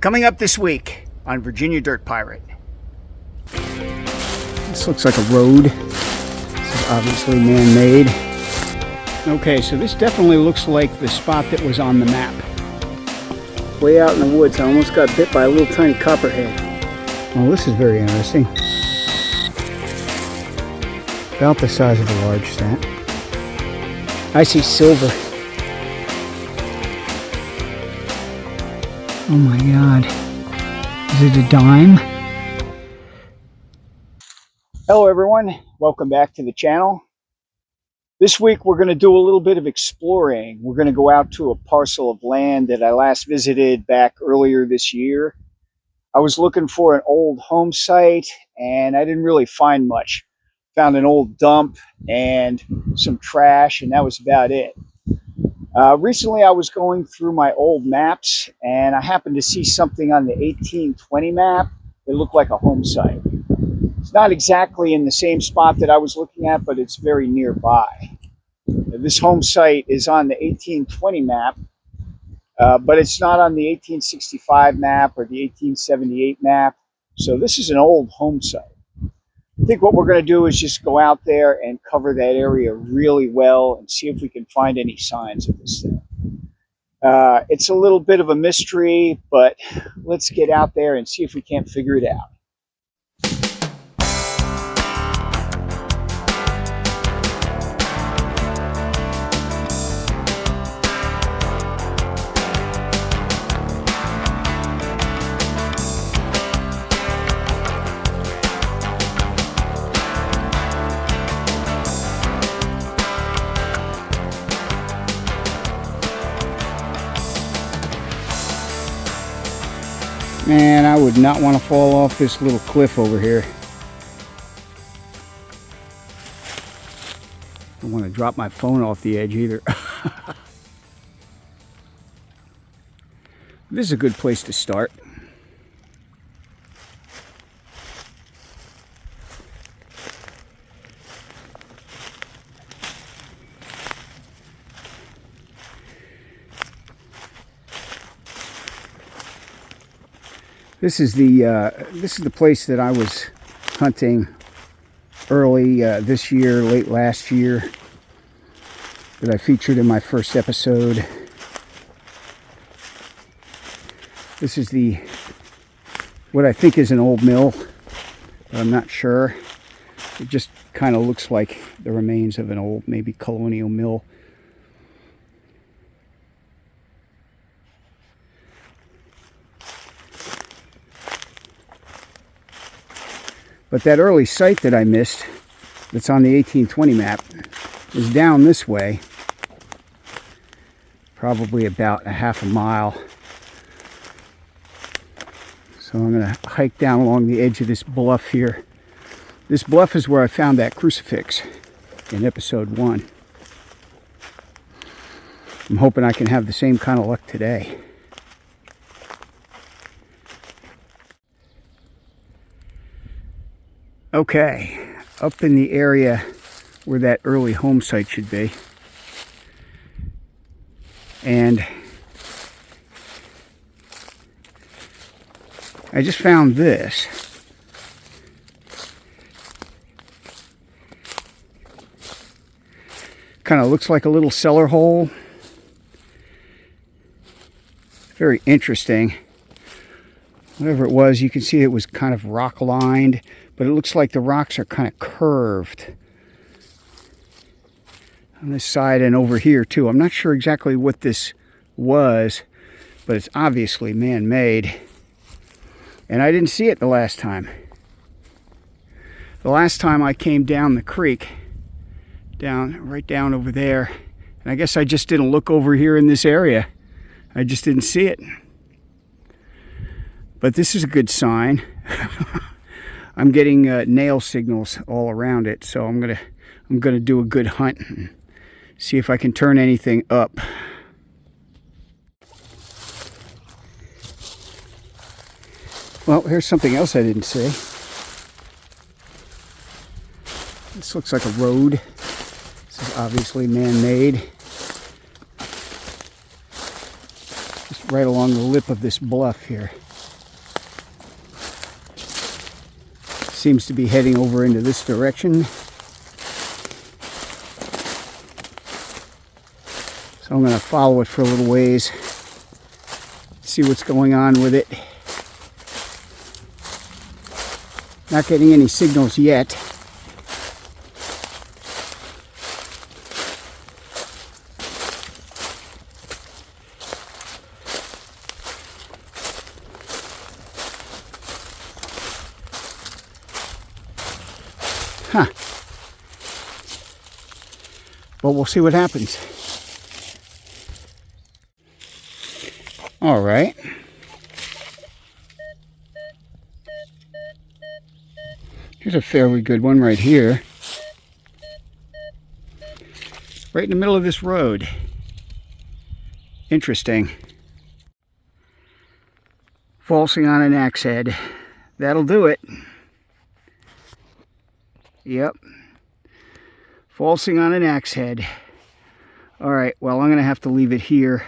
Coming up this week on Virginia Dirt Pirate. This looks like a road. This is obviously man-made. Okay, so this definitely looks like the spot that was on the map. Way out in the woods, I almost got bit by a little tiny copperhead. Well, this is very interesting. About the size of a large stat. I see silver. Oh my god. Is it a dime? Hello everyone, welcome back to the channel. This week we're going to do a little bit of exploring. We're going to go out to a parcel of land that I last visited back earlier this year. I was looking for an old home site and I didn't really find much. Found an old dump and some trash, and that was about it. Recently I was going through my old maps and I happened to see something on the 1820 map that looked like a home site. It's not exactly in the same spot that I was looking at, but it's very nearby. This home site is on the 1820 map, but it's not on the 1865 map or the 1878 map. So this is an old home site. I think what we're going to do is just go out there and cover that area really well and see if we can find any signs of this thing. It's a little bit of a mystery, but let's get out there and see if we can't figure it out. Man, I would not want to fall off this little cliff over here. Don't want to drop my phone off the edge either. This is a good place to start. This is the place that I was hunting early this year, late last year, that I featured in my first episode. This is what I think is an old mill, but I'm not sure. It just kind of looks like the remains of an old, maybe colonial mill. But that early site that I missed, that's on the 1820 map, is down this way, probably about a half a mile. So I'm going to hike down along the edge of this bluff here. This bluff is where I found that crucifix in episode 1. I'm hoping I can have the same kind of luck today. Okay, up in the area where that early home site should be. And I just found this. Kind of looks like a little cellar hole. Very interesting. Whatever it was, you can see it was kind of rock lined, but it looks like the rocks are kind of curved on this side and over here too. I'm not sure exactly what this was, but it's obviously man-made. And I didn't see it the last time. The last time I came down the creek, right down over there, and I guess I just didn't look over here in this area. I just didn't see it. But this is a good sign. I'm getting nail signals all around it, so I'm gonna do a good hunt and see if I can turn anything up. Well, here's something else I didn't see. This looks like a road. This is obviously man-made. Just right along the lip of this bluff here. Seems to be heading over into this direction. So I'm going to follow it for a little ways, see what's going on with it. Not getting any signals yet. Huh. But we'll see what happens. All right. Here's a fairly good one right here. Right in the middle of this road. Interesting. Falsing on an axe head. That'll do it. Yep. Falsing on an axe head. All right, well, I'm going to have to leave it here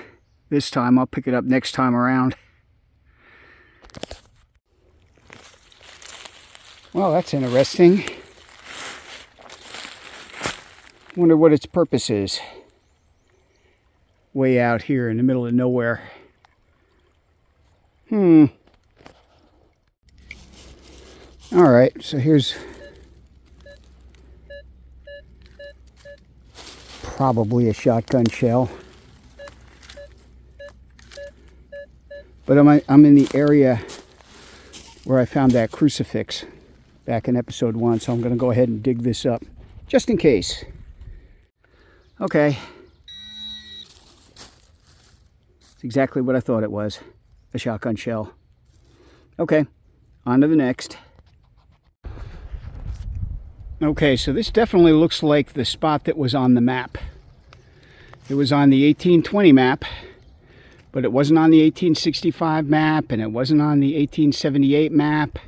this time. I'll pick it up next time around. Well, that's interesting. Wonder what its purpose is. Way out here in the middle of nowhere. All right, so here's probably a shotgun shell. But I'm in the area where I found that crucifix back in episode 1, so I'm going to go ahead and dig this up just in case. Okay. It's exactly what I thought it was, a shotgun shell. Okay, on to the next. Okay, so this definitely looks like the spot that was on the map. It was on the 1820 map, but it wasn't on the 1865 map, and it wasn't on the 1878 map.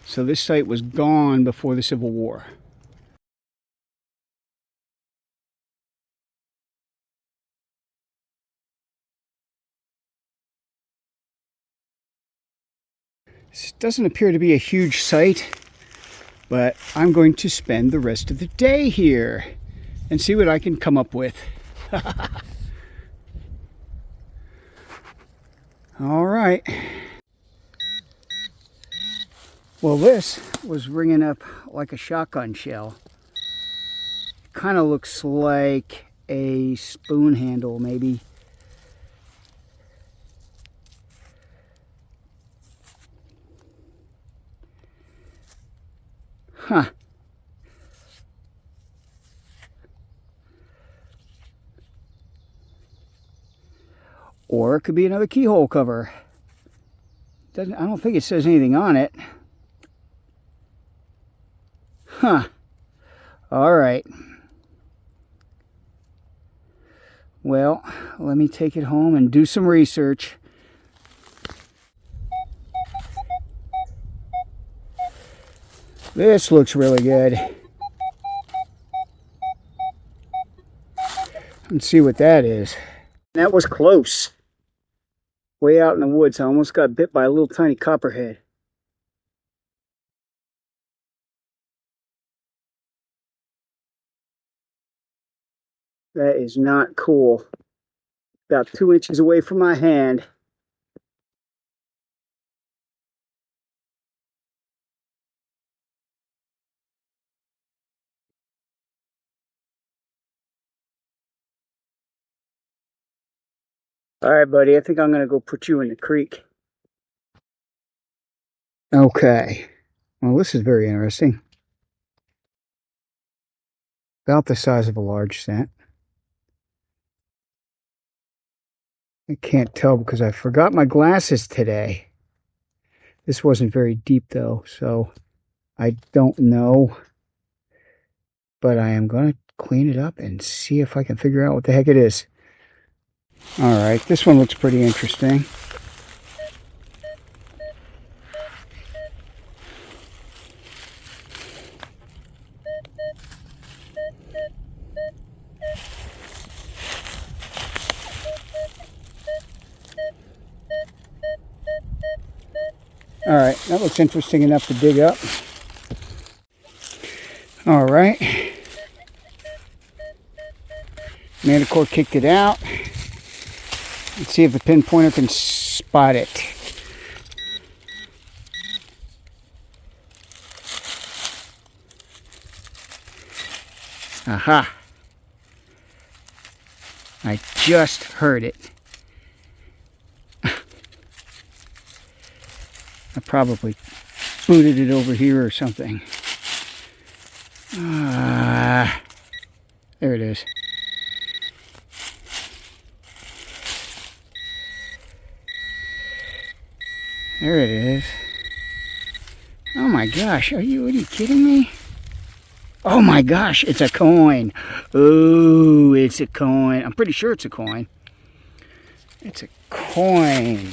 So this site was gone before the Civil War. This doesn't appear to be a huge site, but I'm going to spend the rest of the day here and see what I can come up with. All right. Well, this was ringing up like a shotgun shell. Kind of looks like a spoon handle, maybe. Huh. Or it could be another keyhole cover. I don't think it says anything on it. Huh. All right. Well, let me take it home and do some research. This looks really good. Let's see what that is. That was close. Way out in the woods, I almost got bit by a little tiny copperhead. That is not cool. About 2 inches away from my hand. All right, buddy, I think I'm going to go put you in the creek. Okay. Well, this is very interesting. About the size of a large cent. I can't tell because I forgot my glasses today. This wasn't very deep though, so I don't know. But I am going to clean it up and see if I can figure out what the heck it is. Alright, this one looks pretty interesting. All right, that looks interesting enough to dig up. All right. Manticore kicked it out. Let's see if the pinpointer can spot it. Aha. I just heard it. I probably booted it over here or something. There it is. There it is. Oh my gosh, are you kidding me? Oh my gosh, it's a coin. Oh, it's a coin. I'm pretty sure it's a coin. It's a coin.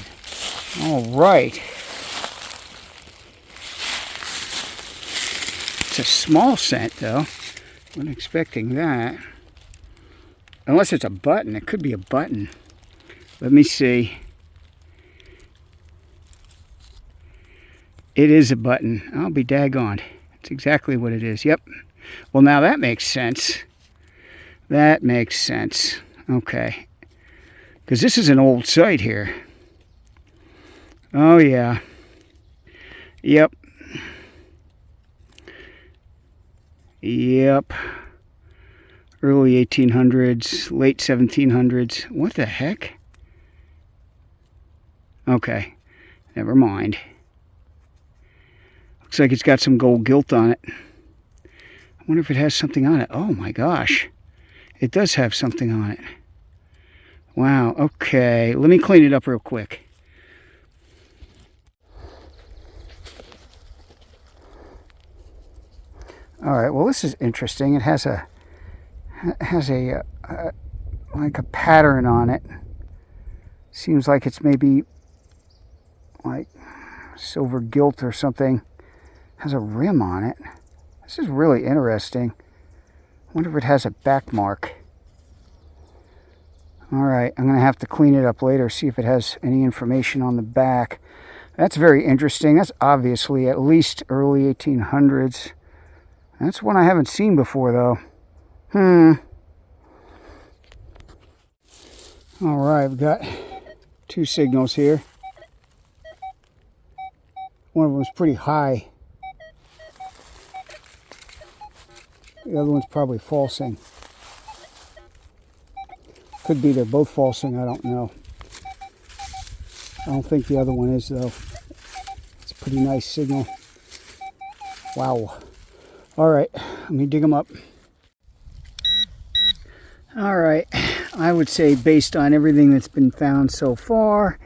All right. It's a small cent though. Wasn't expecting that. Unless it's a button. It could be a button. Let me see. It is a button. I'll be daggone. It's exactly what it is. Yep. Well, now that makes sense. That makes sense. Okay. Because this is an old site here. Oh, yeah. Yep. Yep. Early 1800s, late 1700s. What the heck? Okay. Never mind. Looks like it's got some gold gilt on it. I wonder if it has something on it. Oh my gosh. It does have something on it. Wow. Okay. Let me clean it up real quick. All right. Well, this is interesting. It has a like a pattern on it. Seems like it's maybe like silver gilt or something. Has a rim on it. This is really interesting. I wonder if it has a back mark. All right, I'm going to have to clean it up later, see if it has any information on the back. That's very interesting. That's obviously at least early 1800s. That's one I haven't seen before, though. All right, we've got two signals here. One of them is pretty high. The other one's probably falsing. Could be they're both falsing, I don't know. I don't think the other one is, though. It's a pretty nice signal. Wow. All right, let me dig them up. All right, I would say based on everything that's been found so far,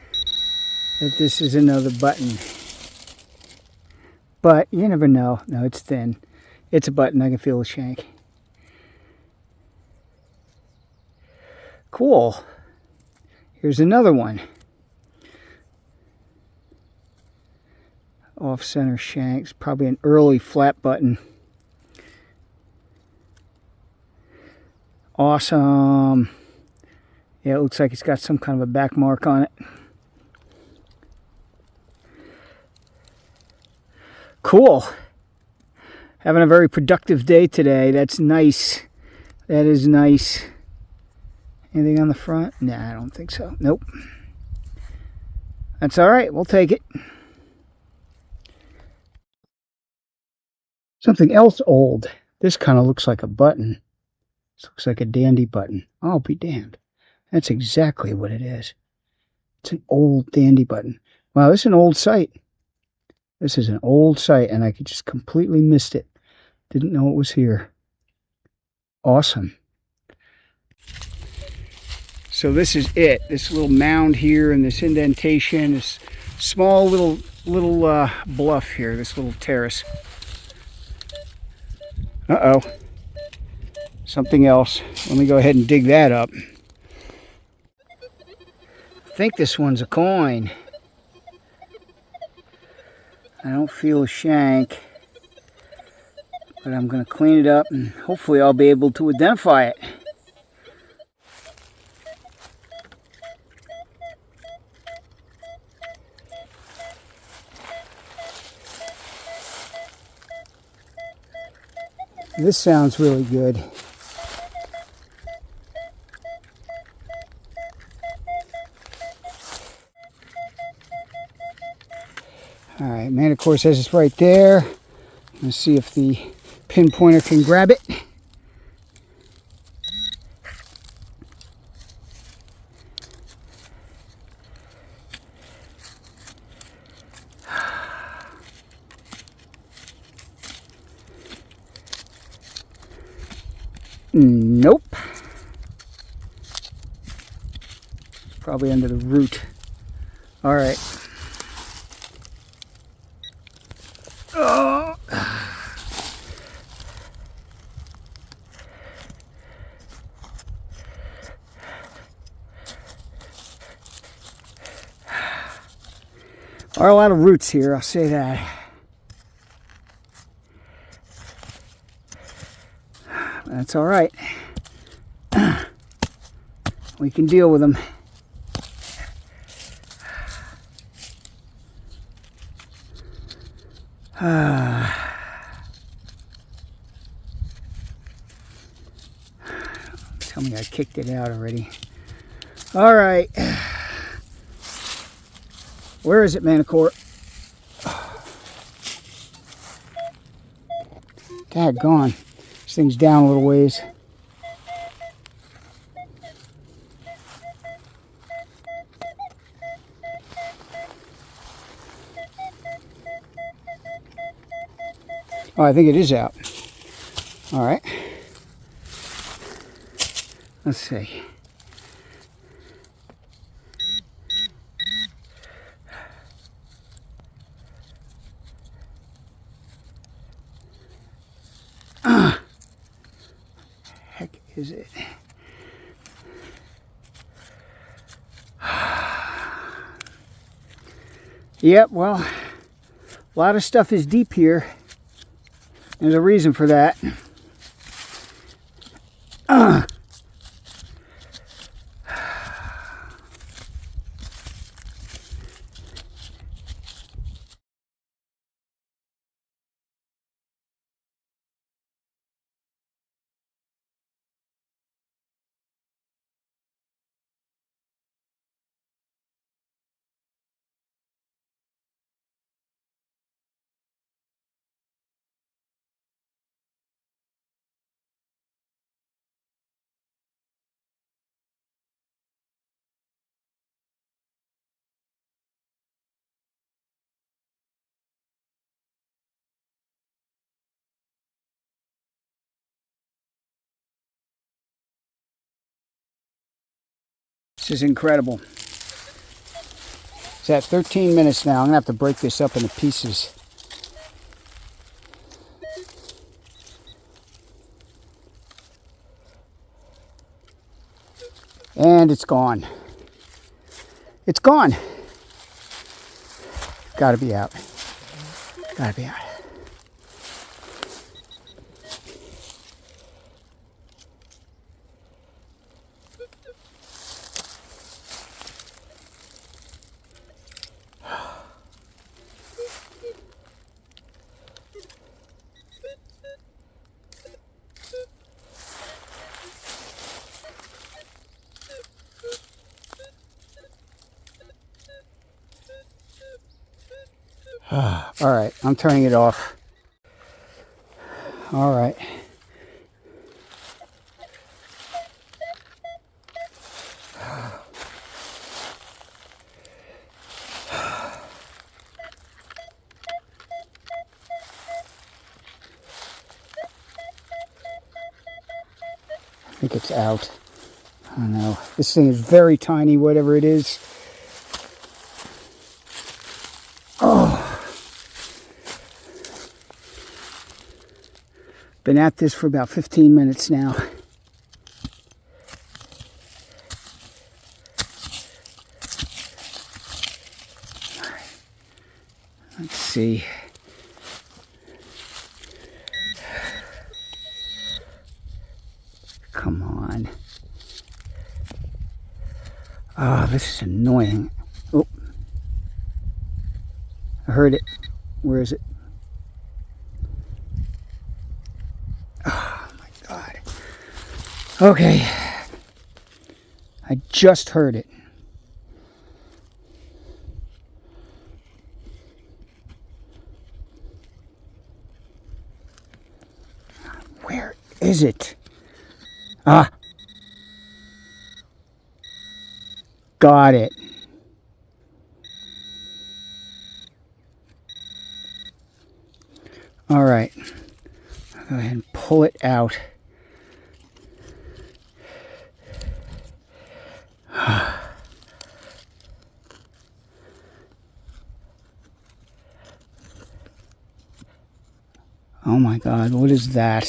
that this is another button. But you never know. No, it's thin. It's a button. I can feel the shank. Cool. Here's another one. Off-center shanks. Probably an early flat button. Awesome. Yeah, it looks like it's got some kind of a back mark on it. Cool. Having a very productive day today. That's nice. That is nice. Anything on the front? Nah, I don't think so. Nope. That's all right. We'll take it. Something else old. This kind of looks like a button. This looks like a dandy button. I'll be damned. That's exactly what it is. It's an old dandy button. Wow, this is an old site. This is an old site, and I just completely missed it. Didn't know it was here. Awesome. So this is it. This little mound here and this indentation, this small little bluff here, this little terrace. Uh-oh. Something else. Let me go ahead and dig that up. I think this one's a coin. I don't feel a shank. But I'm going to clean it up and hopefully I'll be able to identify it. This sounds really good. All right, manticore says it's right there. Let's see if the pinpointer can grab it. Nope. Probably under the root. All right. Oh. Are a lot of roots here, I'll say that. That's all right. We can deal with them. Tell me I kicked it out already. All right. Where is it, manticore? Daggone. This thing's down a little ways. Oh, I think it is out. All right. Let's see. Heck is it? Yep, well, a lot of stuff is deep here. There's a reason for that. This is incredible. It's at 13 minutes now. I'm gonna have to break this up into pieces. And it's gone. It's gone. Gotta be out. Gotta be out. All right, I'm turning it off. All right. I think it's out. I don't know. This thing is very tiny, whatever it is. Oh. Been at this for about 15 minutes now. All right. Let's see. Come on. Oh, this is annoying. Oh. I heard it. Where is it? Okay. I just heard it. Where is it? Ah. Got it. All right. I'll go ahead and pull it out. Oh my God, what is that?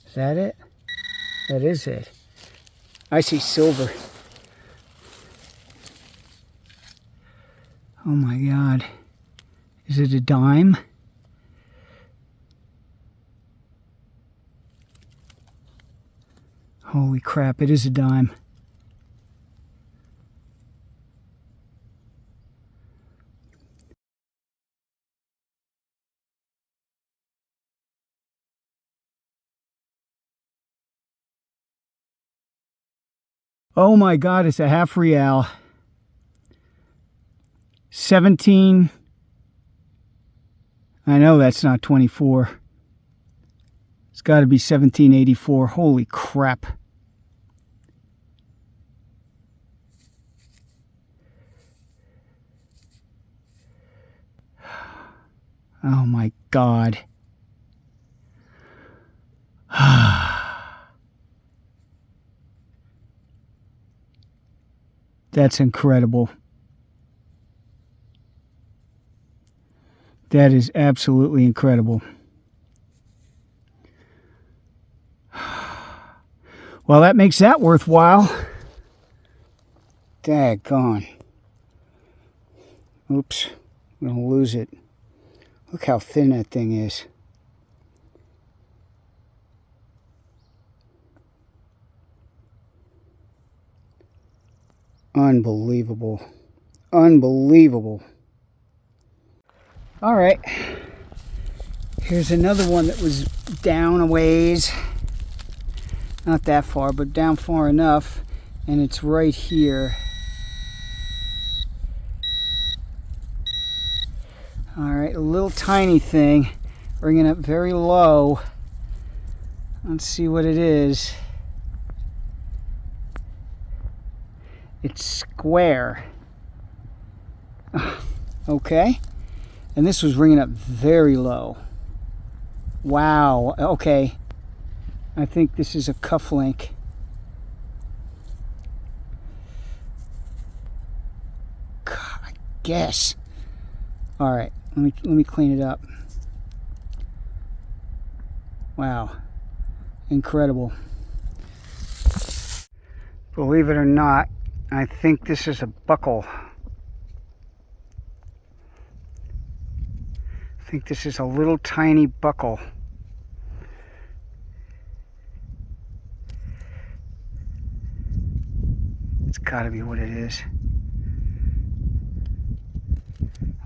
Is that it? That is it. I see silver. Oh my God. Is it a dime? Holy crap, it is a dime. Oh my God, it's a half real. 17. I know that's not 24. It's got to be 1784. Holy crap. Oh my God. That's incredible. That is absolutely incredible. Well, that makes that worthwhile. Daggone. Oops. I'm going to lose it. Look how thin that thing is. Unbelievable. Unbelievable. All right. Here's another one that was down a ways. Not that far, but down far enough. And it's right here. All right, a little tiny thing. Bringing up very low. Let's see what it is. It's square. Okay. And this was ringing up very low. Wow. Okay. I think this is a cufflink. God, I guess. All right. Let me clean it up. Wow. Incredible. Believe it or not, I think this is a buckle. I think this is a little tiny buckle. It's got to be what it is.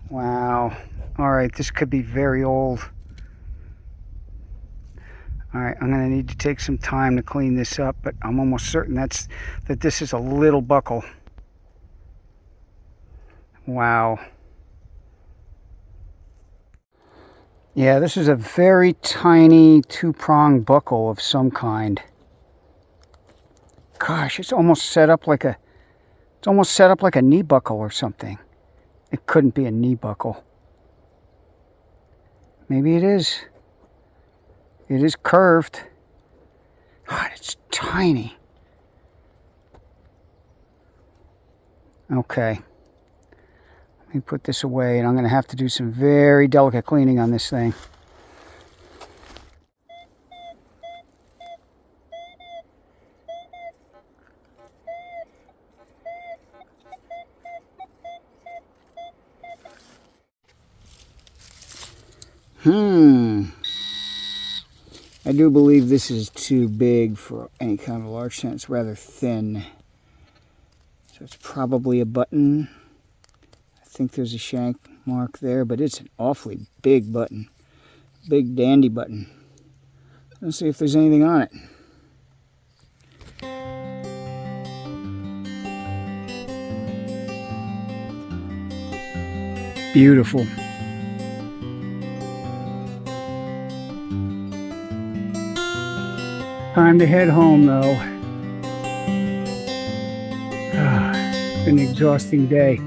Wow. All right, this could be very old. All right, I'm going to need to take some time to clean this up, but I'm almost certain that this is a little buckle. Wow. Yeah, this is a very tiny two-prong buckle of some kind. Gosh, it's almost set up like a knee buckle or something. It couldn't be a knee buckle. Maybe it is. It is curved. God, it's tiny. Okay. Let me put this away, and I'm going to have to do some very delicate cleaning on this thing. I do believe this is too big for any kind of large cent. It's rather thin. So it's probably a button. I think there's a shank mark there, but it's an awfully big button. Big dandy button. Let's see if there's anything on it. Beautiful. Time to head home though. It's been an exhausting day.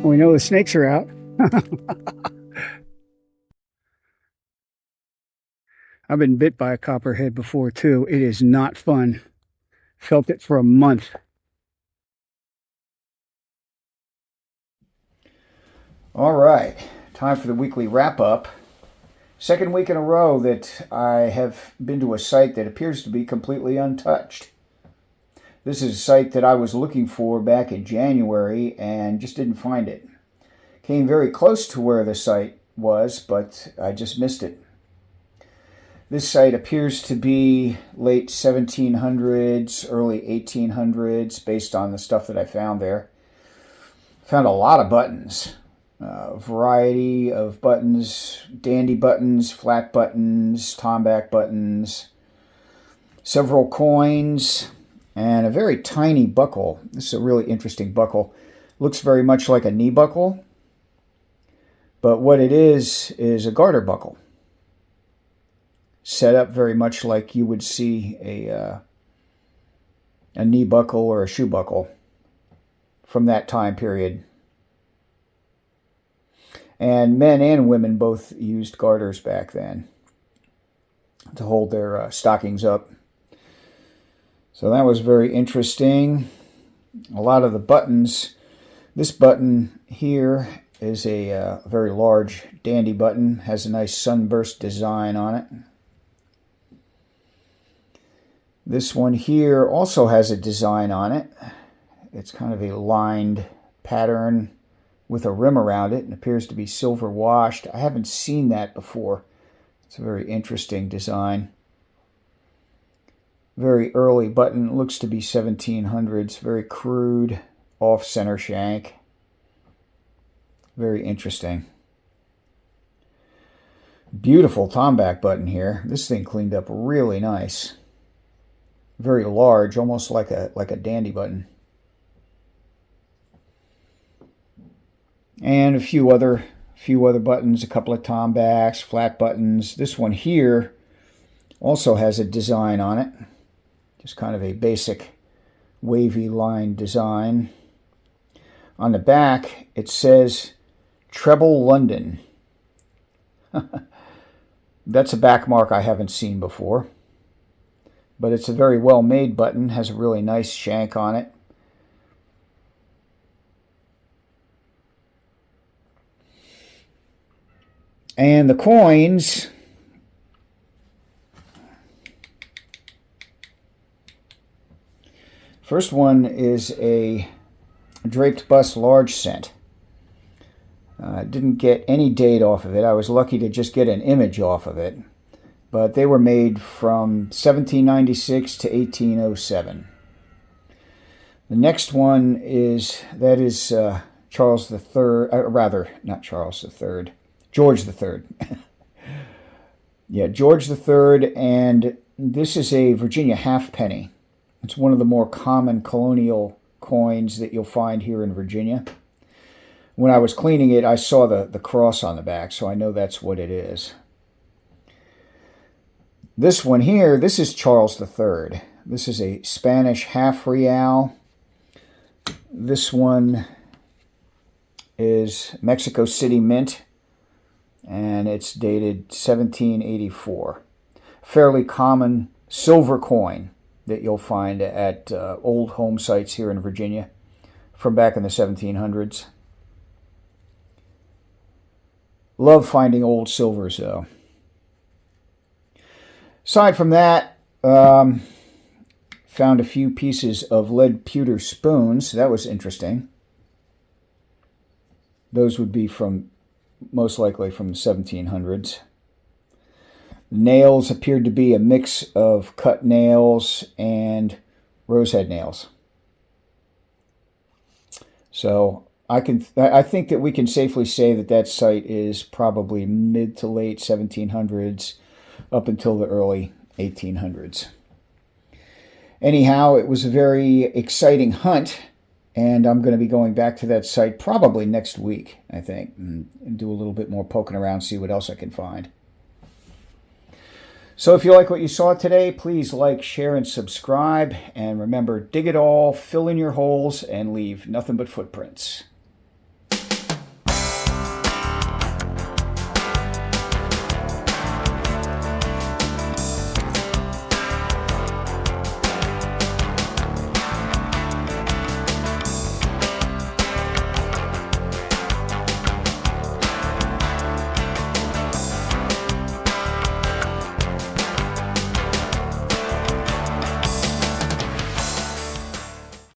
We know the snakes are out. I've been bit by a copperhead before too. It is not fun. Felt it for a month. All right, time for the weekly wrap-up. Second week in a row that I have been to a site that appears to be completely untouched. This is a site that I was looking for back in January and just didn't find it. Came very close to where the site was, but I just missed it. This site appears to be late 1700s, early 1800s, based on the stuff that I found there. Found a lot of buttons. A variety of buttons, dandy buttons, flat buttons, tomback buttons, several coins, and a very tiny buckle. This is a really interesting buckle. Looks very much like a knee buckle, but what it is a garter buckle. Set up very much like you would see a knee buckle or a shoe buckle from that time period. And men and women both used garters back then to hold their stockings up. So that was very interesting. A lot of the buttons, this button here is a very large dandy button, has a nice sunburst design on it. This one here also has a design on it. It's kind of a lined pattern with a rim around it and appears to be silver washed. I haven't seen that before. It's a very interesting design. Very early button, looks to be 1700s, very crude, off-center shank. Very interesting. Beautiful tomback button here. This thing cleaned up really nice. Very large, almost like a dandy button. And a few other buttons, a couple of tombacks, flat buttons. This one here also has a design on it. Just kind of a basic wavy line design. On the back, it says Treble London. That's a back mark I haven't seen before. But it's a very well-made button, has a really nice shank on it. And the coins, first one is a draped bust large cent. Didn't get any date off of it. I was lucky to just get an image off of it. But they were made from 1796 to 1807. The next one is, Charles III, not Charles III, George III. Yeah, George III, and this is a Virginia halfpenny. It's one of the more common colonial coins that you'll find here in Virginia. When I was cleaning it, I saw the cross on the back, so I know that's what it is. This one here, this is Charles III. This is a Spanish half real. This one is Mexico City Mint, and it's dated 1784. Fairly common silver coin that you'll find at old home sites here in Virginia from back in the 1700s. Love finding old silvers, though. Aside from that, found a few pieces of lead pewter spoons. That was interesting. Those would be most likely from the 1700s. Nails appeared to be a mix of cut nails and rosehead nails. So I think that we can safely say that that site is probably mid to late 1700s up until the early 1800s. Anyhow, it was a very exciting hunt, and I'm going to be going back to that site probably next week, I think, and do a little bit more poking around, see what else I can find. So if you like what you saw today, please like, share, and subscribe. And remember, dig it all, fill in your holes, and leave nothing but footprints.